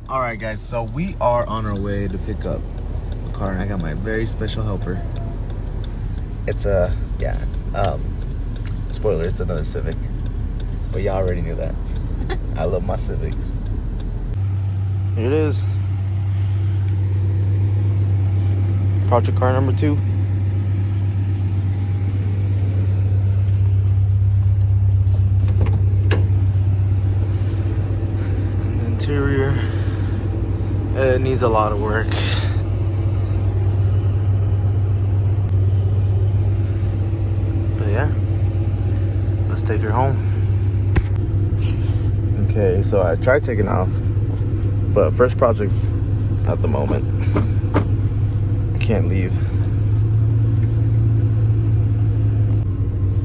All right, guys, so we are on our way to pick up a car, and I got my very special helper. It's spoiler, it's another Civic, but y'all already knew that. I love my Civics. Here it is. Project car number 2. And the interior, it needs a lot of work. But yeah, let's take her home. Okay, so I tried taking off, but first project at the moment, I can't leave.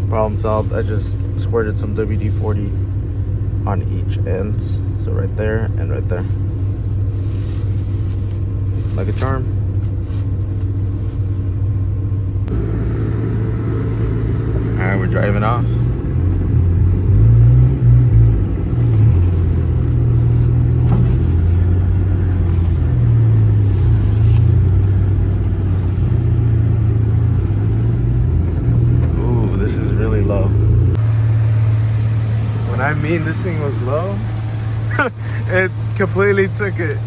Problem solved. I just squirted some WD-40 on each end, so right there and right there, like a charm. All right, we're driving off. Ooh, this is really low. When I mean this thing was low, it completely took it.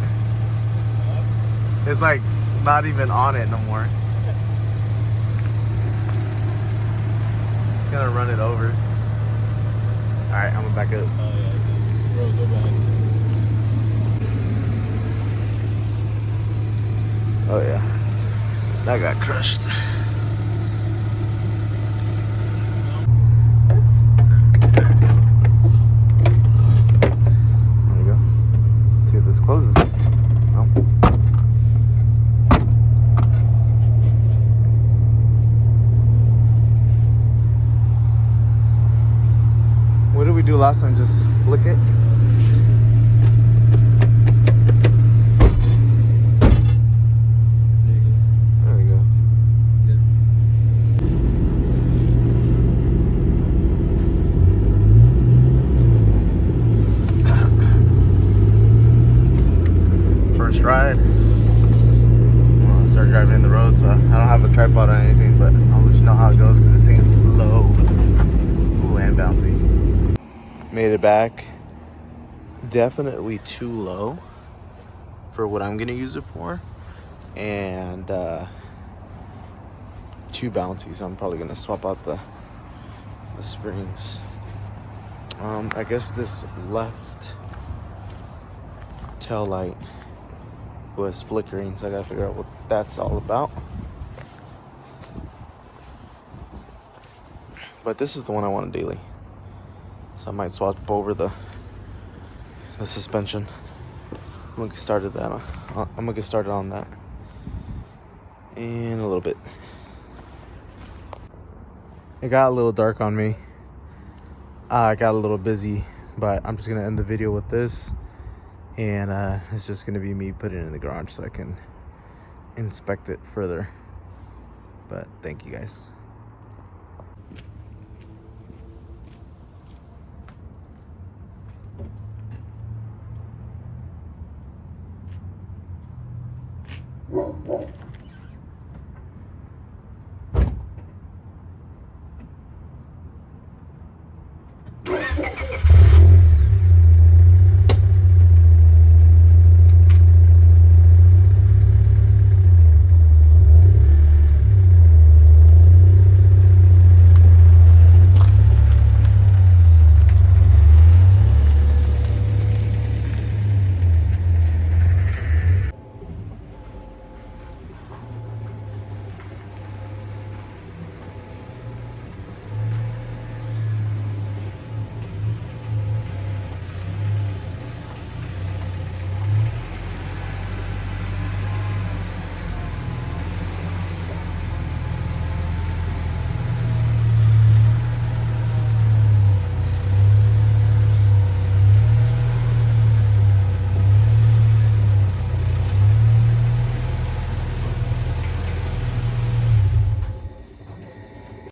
It's like not even on it no more. It's gonna run it over. All right, I'm gonna back up. Oh yeah, bro, go back. Oh yeah, that got crushed. There you go. See if this closes. No. What did we do last time? Just flick it? There we go. First ride. I'll start driving in the road, so I don't have a tripod or anything, but I'll let you know how it goes because this thing is low. Ooh, and bouncy. Made it back. Definitely too low for what I'm gonna use it for, and too bouncy, so I'm probably gonna swap out the springs. I guess this left tail light was flickering, so I gotta figure out what that's all about. But this is the one I want daily, so I might swap over the suspension. I'm gonna get started on that in a little bit. It got a little dark on me. I got a little busy, but I'm just gonna end the video with this, and it's just gonna be me putting it in the garage so I can inspect it further. But thank you guys.